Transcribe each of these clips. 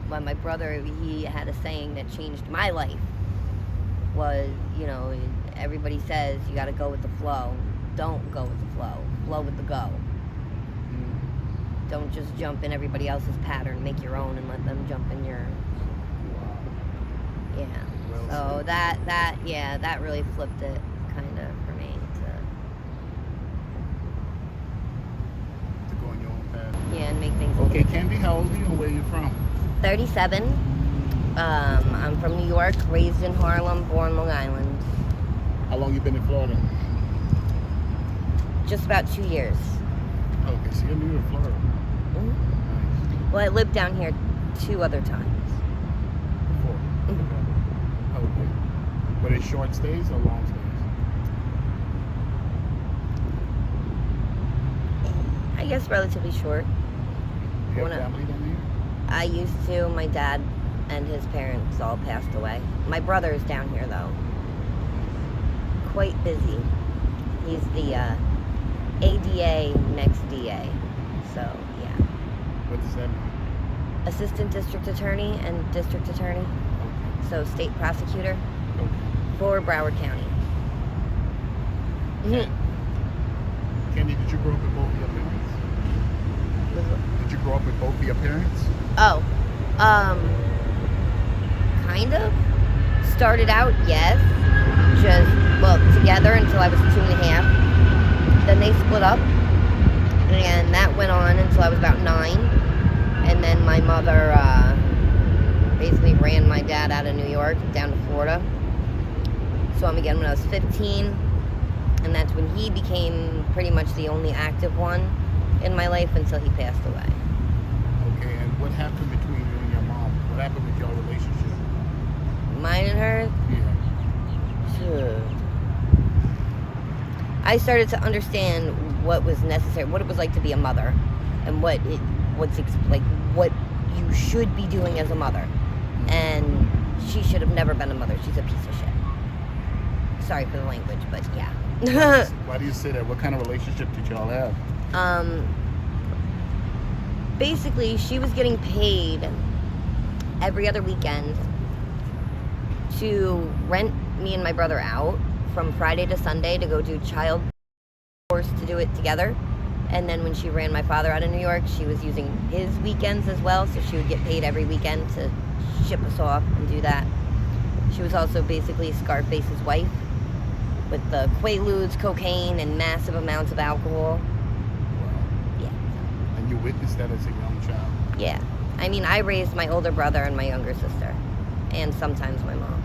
But my brother, he had a saying that changed my life. Was, you know, everybody says you got to go with the flow. Don't go with the flow. Flow with the go. Don't just jump in everybody else's pattern. Make your own and let them jump in yours. Yeah. So that really flipped it, kind of, for me to go on your own path. Yeah, and make things. Okay, Kandy, how old are you and where are you from? 37. I'm from New York, raised in Harlem, born Long Island. How long you been in Florida? Just about 2 years. Okay, so you're new to Florida. Mm-hmm. Nice. Well, I lived down here 2 other times. Before? Mm-hmm. Okay. Were they short stays or long stays? I guess relatively short. You have family down here? I used to. My dad and his parents all passed away. My brother is down here, though. Quite busy. He's the ADA next DA. So, yeah. What does that mean? Assistant District Attorney and District Attorney. Okay. So, State Prosecutor Okay. for Broward County. Kandy, did you grow up with both of your parents? Did you grow up with both of your parents? Oh, kind of. Started out, yes. Together until I was 2.5. Then they split up. And that went on until I was about 9. And then my mother basically ran my dad out of New York down to Florida. Saw him again when I was 15. And that's when he became pretty much the only active one in my life until he passed away. Okay, and what happened between you and your mom? What happened with your relationship? Mine and hers? Yeah. I started to understand what was necessary, what it was like to be a mother, and what you should be doing as a mother. And she should have never been a mother. She's a piece of shit. Sorry for the language, but yeah. Why do you say that? What kind of relationship did y'all have? Basically, she was getting paid every other weekend to rent me and my brother out from Friday to Sunday to go do child forced to do it together. And then when she ran my father out of New York, she was using his weekends as well, so she would get paid every weekend to ship us off and do that. She was also basically Scarface's wife with the Quaaludes, cocaine, and massive amounts of alcohol. Yeah. And you witnessed that as a young child? Yeah. I mean, I raised my older brother and my younger sister. And sometimes my mom.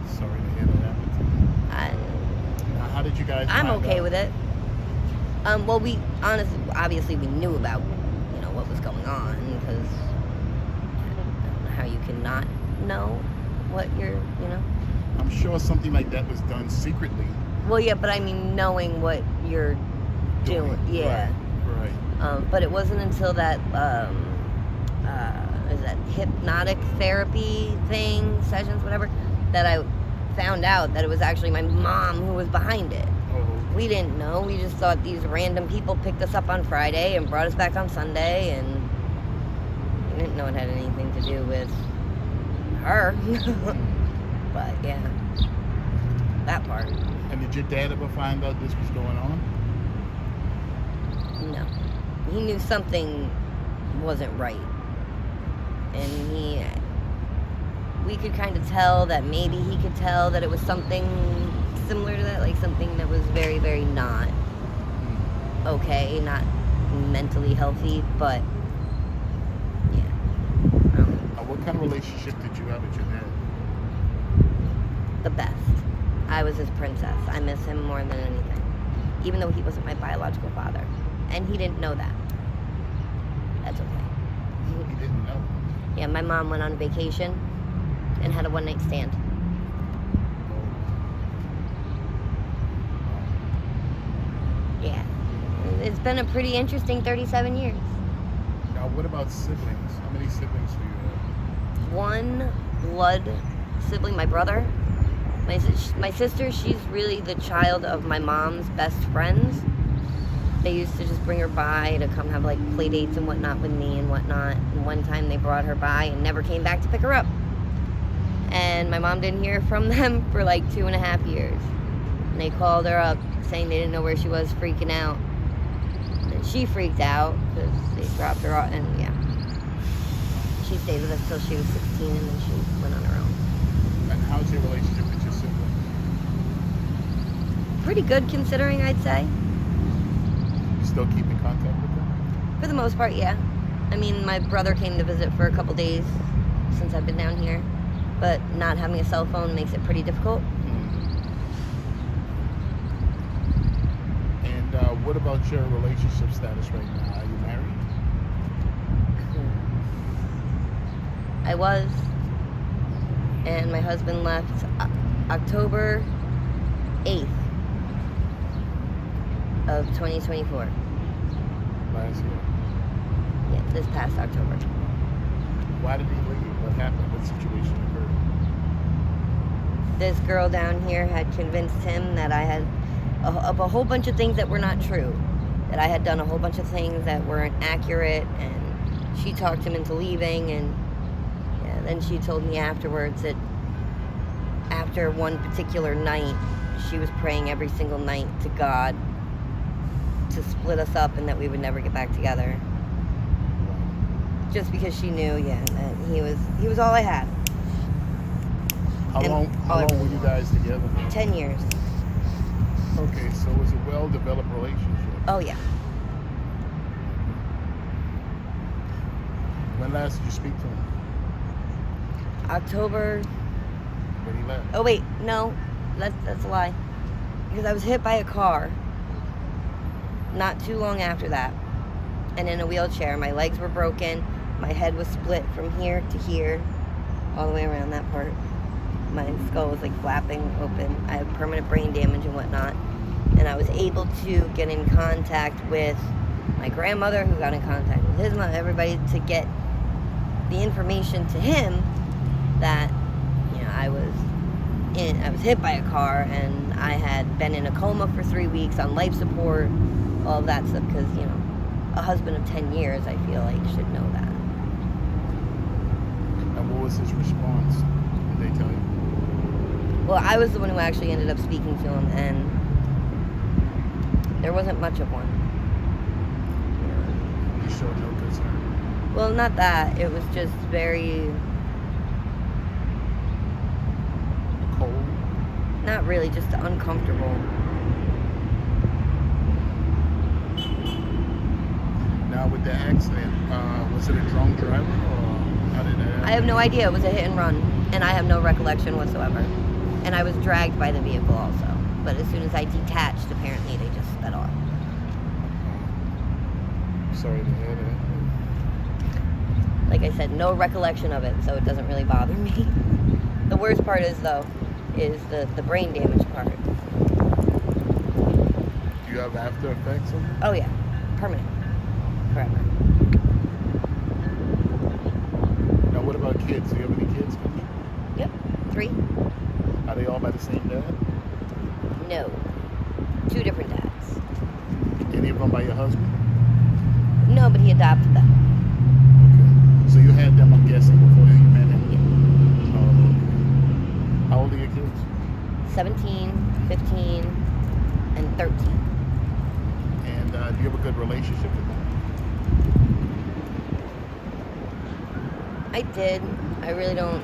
Sorry to hear that happened to you. Now, how did you guys I'm find okay out? with it. Well, we obviously we knew about, what was going on, because I don't know how you can not know what you're, I'm sure something like that was done secretly. Well, yeah, but I mean, knowing what you're doing. Yeah. Right. But it wasn't until that, is that hypnotic therapy thing, sessions, whatever, that I found out that it was actually my mom who was behind it. Oh. We didn't know. We just thought these random people picked us up on Friday and brought us back on Sunday, and we didn't know it had anything to do with her. But yeah, that part. And did your dad ever find out this was going on? No. He knew something wasn't right. And we could kind of tell that maybe he could tell that it was something similar to that, like something that was very, very not okay, not mentally healthy, but yeah. What kind of relationship did you have with your dad? The best. I was his princess. I miss him more than anything, even though he wasn't my biological father, and he didn't know that. That's okay. He didn't know. Yeah, my mom went on vacation and had a one-night stand. Yeah. It's been a pretty interesting 37 years. Now, what about siblings? How many siblings do you have? One blood sibling, my brother. My sister, she's really the child of my mom's best friends. they used to just bring her by to come have like play dates and whatnot with me and whatnot. And one time they brought her by and never came back to pick her up. And my mom didn't hear from them for like 2.5 years. And they called her up saying they didn't know where she was, freaking out. And she freaked out because they dropped her off, and yeah. She stayed with us till she was 16, and then she went on her own. And how's your relationship with your siblings? Pretty good considering, I'd say. You still keep in contact with them? For the most part, yeah. I mean, my brother came to visit for a couple days since I've been down here, but not having a cell phone makes it pretty difficult. And what about your relationship status right now? Are you married? I was, and my husband left October 8th of 2024. Last year. Yeah, this past October. Why did he leave? What happened? What situation occurred? This girl down here had convinced him that I had of a whole bunch of things that were not true. That I had done a whole bunch of things that weren't accurate, and she talked him into leaving, and yeah, then she told me afterwards that after one particular night, she was praying every single night to God to split us up and that we would never get back together. Just because she knew, yeah, that he was all I had. How long were you guys together? 10 years. Okay, so it was a well-developed relationship. Oh, yeah. When last did you speak to him? October. When he left? Oh, wait, no, that's a lie. Because I was hit by a car not too long after that, and in a wheelchair. My legs were broken. My head was split from here to here, all the way around that part. My skull was like flapping open. I have permanent brain damage and whatnot. And I was able to get in contact with my grandmother, who got in contact with his mother, everybody, to get the information to him that, you know, I was hit by a car, and I had been in a coma for 3 weeks on life support, all of that stuff, because, you know, a husband of 10 years, I feel like, should know that. And what was his response? Did they tell you? Well, I was the one who actually ended up speaking to him, and there wasn't much of one. He showed no concern. Well, not that. It was just very... Cold? Not really, just uncomfortable. Now, with the accident, was it a drunk driver, or how did that happen? I have no idea. It was a hit and run, and I have no recollection whatsoever. And I was dragged by the vehicle also. But as soon as I detached, apparently they just sped off. Sorry to hear that. Like I said, no recollection of it, so it doesn't really bother me. The worst part is, though, is the brain damage part. Do you have after effects of it? Oh, yeah. Permanent. Forever. Now, what about kids? Do you have any kids? Yep. 3. Are they all by the same dad? No. 2 different dads. Any of them by your husband? No, but he adopted them. Okay. So you had them, I'm guessing, before you met him? Yeah. Oh, okay. How old are your kids? 17, 15, and 13. And do you have a good relationship with them? I did. I really don't.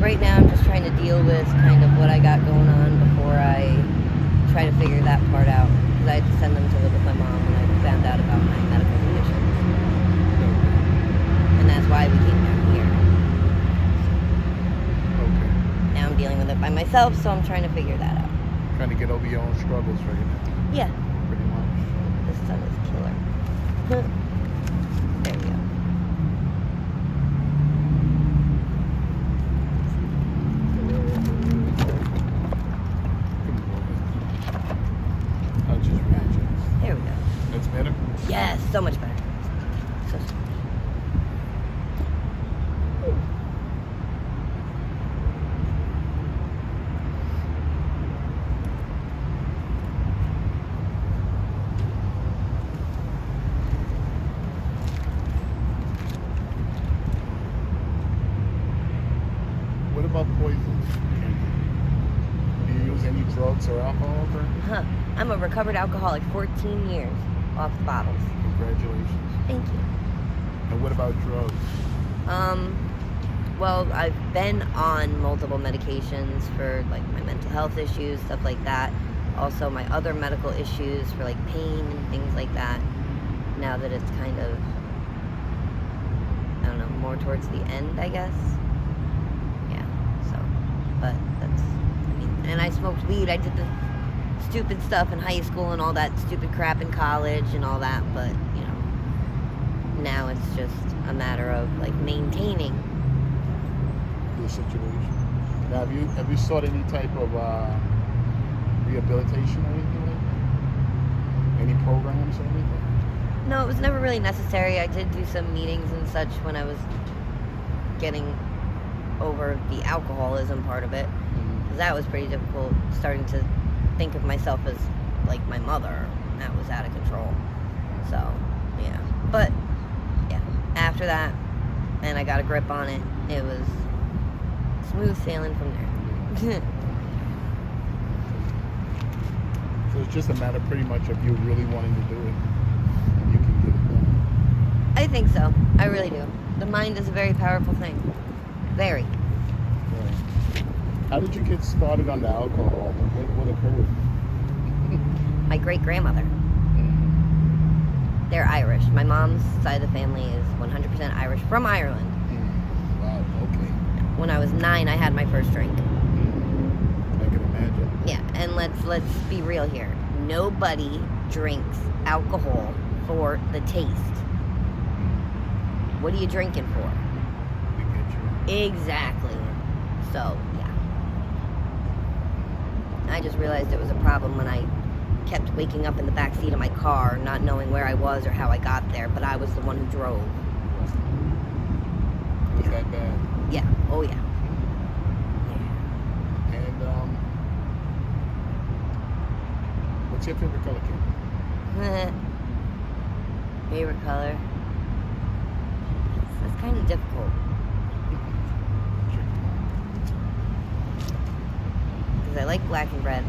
Right now, I'm just trying to deal with kind of what I got going on before I try to figure that part out. Because I had to send them to live with my mom when I found out about my medical conditions. And that's why we came down here. Okay. Now I'm dealing with it by myself, so I'm trying to figure that out. Trying to get over your own struggles right now. Yeah. Pretty much. This sun is killer. There we go. I'll just readjust. There we go. That's better? Yes, so much better. So about poison? Do you use any drugs or alcohol? Huh. I'm a recovered alcoholic, 14 years off the bottles. Congratulations. Thank you. And what about drugs? Well, I've been on multiple medications for like my mental health issues, stuff like that. Also my other medical issues for like pain and things like that. Now that it's kind of, I don't know, more towards the end, I guess. Yeah, so, but that's, I mean, and I smoked weed. I did the stupid stuff in high school and all that stupid crap in college and all that, but, you know, now it's just a matter of like maintaining The situation. Now, have you sought any type of rehabilitation or anything like that? Any programs or anything? No, it was never really necessary. I did do some meetings and such when I was getting over the alcoholism part of it. Because that was pretty difficult, starting to think of myself as like my mother. That was out of control. So, yeah. But, yeah, after that, and I got a grip on it, it was smooth sailing from there. So it's just a matter pretty much of you really wanting to do it. And you can get it done. I think so. I really do. The mind is a very powerful thing. Very. Right. How did you get started on the alcohol? What occurred? My great-grandmother. They're Irish. My mom's side of the family is 100% Irish, from Ireland. Wow, okay. When I was 9, I had my first drink. I can imagine. Yeah, and let's be real here. Nobody drinks alcohol for the taste. What are you drinking for? To get you. Exactly. So, yeah. I just realized it was a problem when I kept waking up in the back seat of my car, not knowing where I was or how I got there, but I was the one who drove. Was that bad? Yeah. Oh, yeah. And what's your favorite color, Kandy? Favorite color? That's kind of difficult. Because I like black and red.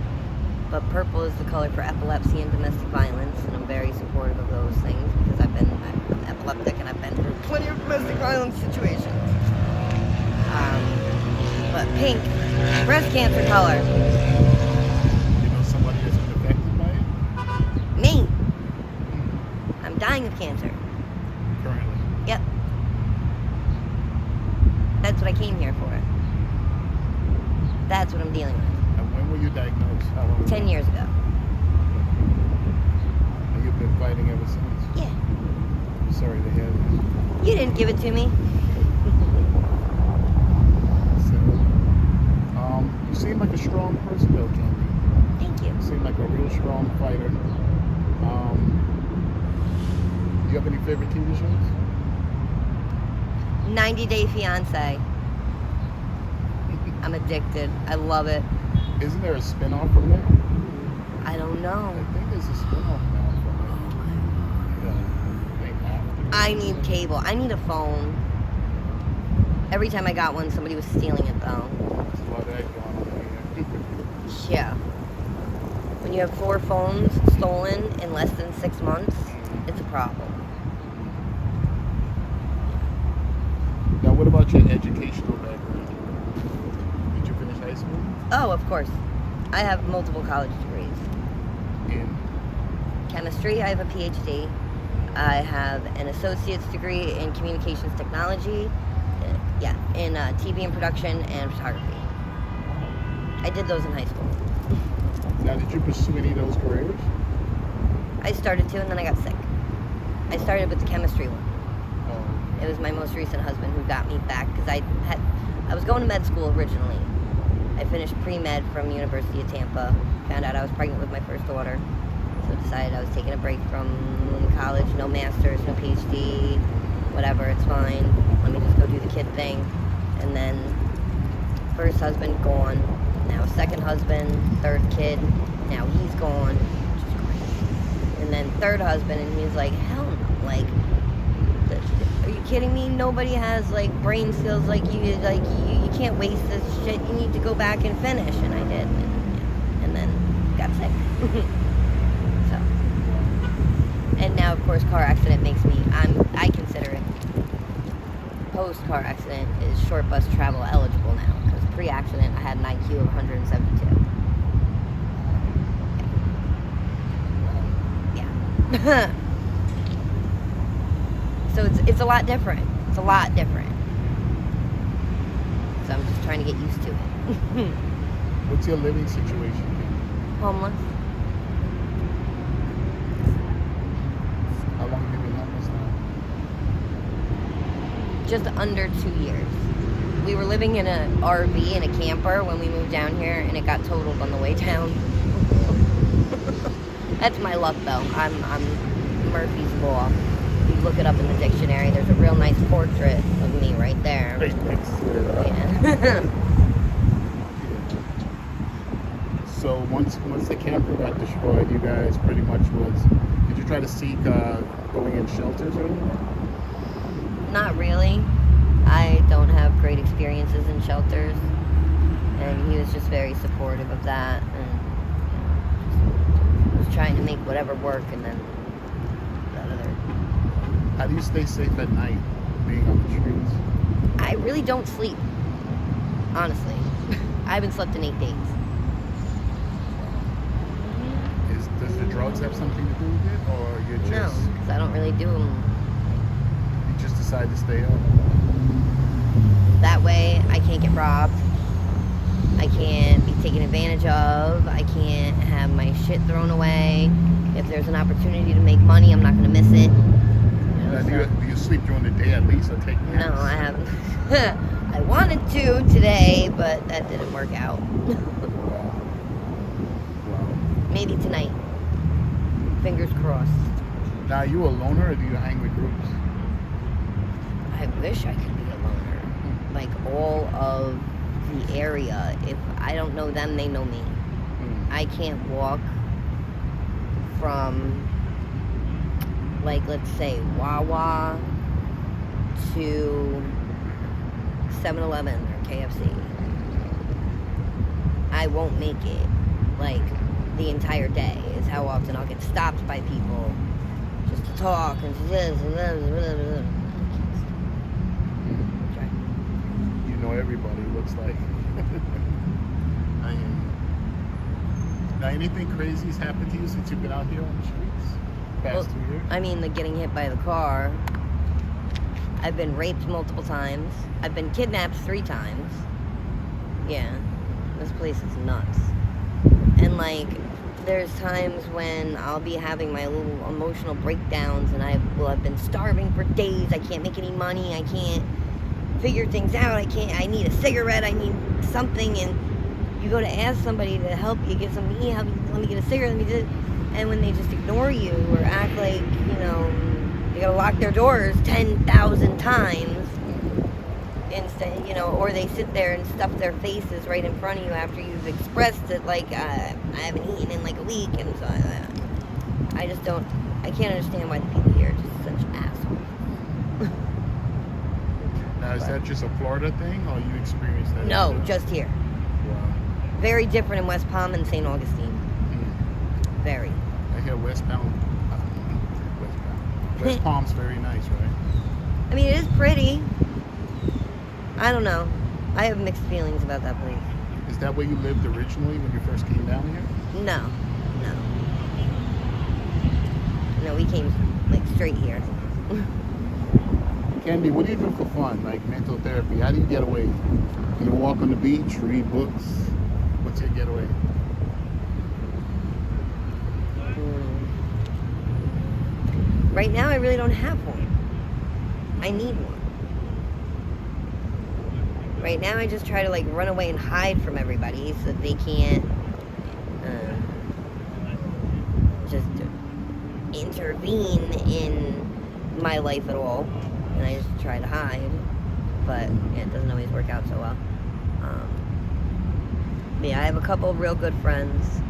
But purple is the color for epilepsy and domestic violence, and I'm very supportive of those things because I'm epileptic and I've been through plenty of domestic violence situations. But pink, breast cancer color. You know somebody that's been affected by it? Me. I'm dying of cancer. Currently. Yep. That's what I came here for. That's what I'm dealing with. And when were you diagnosed? How long ago? 10 years ago. And you've been fighting ever since? Yeah. I'm sorry to hear that. You didn't give it to me. So, you seem like a strong person though, Kandy. Thank you. You seem like a real strong fighter. Do you have any favorite TV shows? 90 Day Fiancé. I'm addicted. I love it. Isn't there a spin-off from that? I don't know. I think there's a spin-off now from it. Yeah. I think after. I need cable. I need a phone. Every time I got one, somebody was stealing it though. There's a lot of that going on here. Yeah. When you have 4 phones stolen in less than 6 months, it's a problem. Now, what about your educational background? Did you finish high school? Oh, of course. I have multiple college degrees. In Chemistry, I have a PhD. I have an associate's degree in communications technology. In TV and production and photography. I did those in high school. Now, did you pursue any of those careers? I started to, and then I got sick. I started with the chemistry one. Oh, It was my most recent husband who got me back because I was going to med school originally. I finished pre-med from University of Tampa. Found out I was pregnant with my first daughter. So decided I was taking a break from college. No master's, no PhD, whatever, it's fine. Let me just go do the kid thing. And then first husband gone. Now second husband, third kid. Now he's gone. And then third husband, and he's like, hell no. Like, are you kidding me? Nobody has like brain skills like you. Like you can't waste this shit. You need to go back and finish. And I did, and then got sick. So, and now of course car accident makes me. I consider it post car accident is short bus travel eligible now, because pre-accident I had an IQ of 172. Yeah. So it's a lot different. It's a lot different. So I'm just trying to get used to it. What's your living situation? Homeless. How long have you been homeless now? Just under 2 years. We were living in an RV in a camper when we moved down here, and it got totaled on the way down. That's my luck, though. I'm Murphy's Law. You look it up in the dictionary. There's a real nice portrait of me right there. Right next to it. Yeah. So once the camper got destroyed, you guys pretty much was. Did you try to seek going in shelters or anything? Not really. I don't have great experiences in shelters, and he was just very supportive of that, and was trying to make whatever work, and then that other. How do you stay safe at night, being on the streets? I really don't sleep, honestly. I haven't slept in 8 days. Does the drugs have something to do with it, or you're just No, because I don't really do them. you just decide to stay up? That way, I can't get robbed. I can't be taken advantage of. I can't have my shit thrown away. If there's an opportunity to make money, I'm not going to miss it. Do you sleep during the day at least, or take naps? No, I haven't. I wanted to today, but that didn't work out. Wow. Maybe tonight. Fingers crossed. Now, are you a loner, or do you hang with groups? I wish I could be a loner. Like all of the area. If I don't know them, they know me. I can't walk from, like, let's say Wawa to 7-Eleven or KFC. I won't make it, like, the entire day is how often I'll get stopped by people just to talk and You know everybody, it looks like. I am. Now, anything crazy's happened to you since you've been out here on the streets? Past 2 years? I mean, the getting hit by the car. I've been raped multiple times. I've been kidnapped 3 times. Yeah, this place is nuts. And like, there's times when I'll be having my little emotional breakdowns, and I've been starving for days. I can't make any money. I can't figure things out. I need a cigarette. I need something. And you go to ask somebody to help you get some, let me get a cigarette. Let me do it. And when they just ignore you or act like, they gotta lock their doors 10,000 times instead, or they sit there and stuff their faces right in front of you after you've expressed that, like, I haven't eaten in like a week, and so I can't understand why the people here are just such assholes. Now, is that just a Florida thing, or you experienced that? No, too? just here. Wow. Very different in West Palm and St. Augustine. Very. I hear West Palm's very nice, right? I mean, it is pretty. I don't know. I have mixed feelings about that place. Is that where you lived originally when you first came down here? No. No, we came like straight here. Kandy, what do you do for fun, like mental therapy? How do you get away? You walk on the beach, read books. What's your getaway? Right now, I really don't have one. I need one. Right now, I just try to like run away and hide from everybody so that they can't just intervene in my life at all. And I just try to hide, but yeah, it doesn't always work out so well. Yeah, I have a couple of real good friends,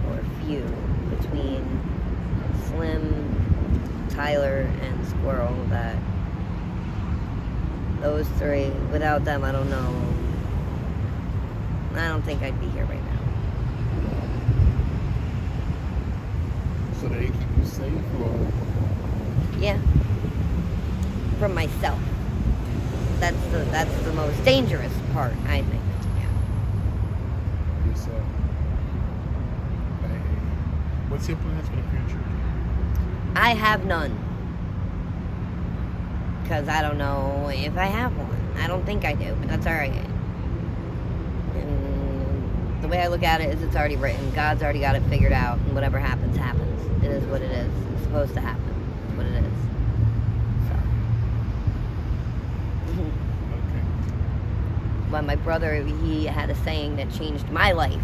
or a few, between Slim, Tyler, and Squirrel, that those three, without them, I don't know. I don't think I'd be here right now. So they keep you safe, or? Yeah. From myself. That's the most dangerous part, I think. Yeah. Yourself. What's your plans for the future? I have none. Because I don't know if I have one. I don't think I do, but that's alright. And the way I look at it is it's already written. God's already got it figured out, and whatever happens, happens. It is what it is. It's supposed to happen. It's what it is. So. Okay. But my brother, he had a saying that changed my life.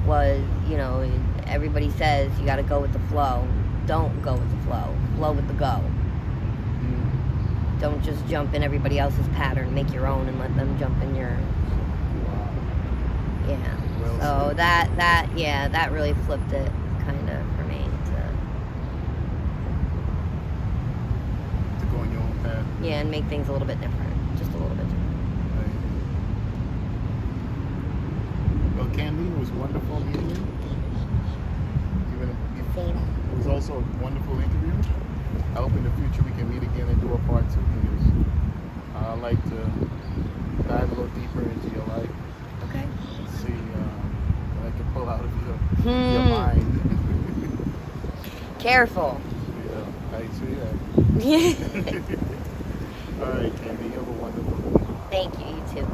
Was, you know, everybody says you got to go with the flow. Don't go with the flow. Flow with the go. Don't just jump in everybody else's pattern. Make your own and let them jump in yours. Wow. Yeah. Well So said. that really flipped it kind of for me To go on your own path. and make things a little bit different. Just a little bit different. Right. Well, Kandy, it was wonderful meeting you. Same. It was also a wonderful interview. I hope in the future we can meet again and do a part 2, because I'd like to dive a little deeper into your life. Okay. See what I can pull out of your mind. Careful. Yeah, I see that. Thank All right, Kandy, you have a wonderful day. you, you too.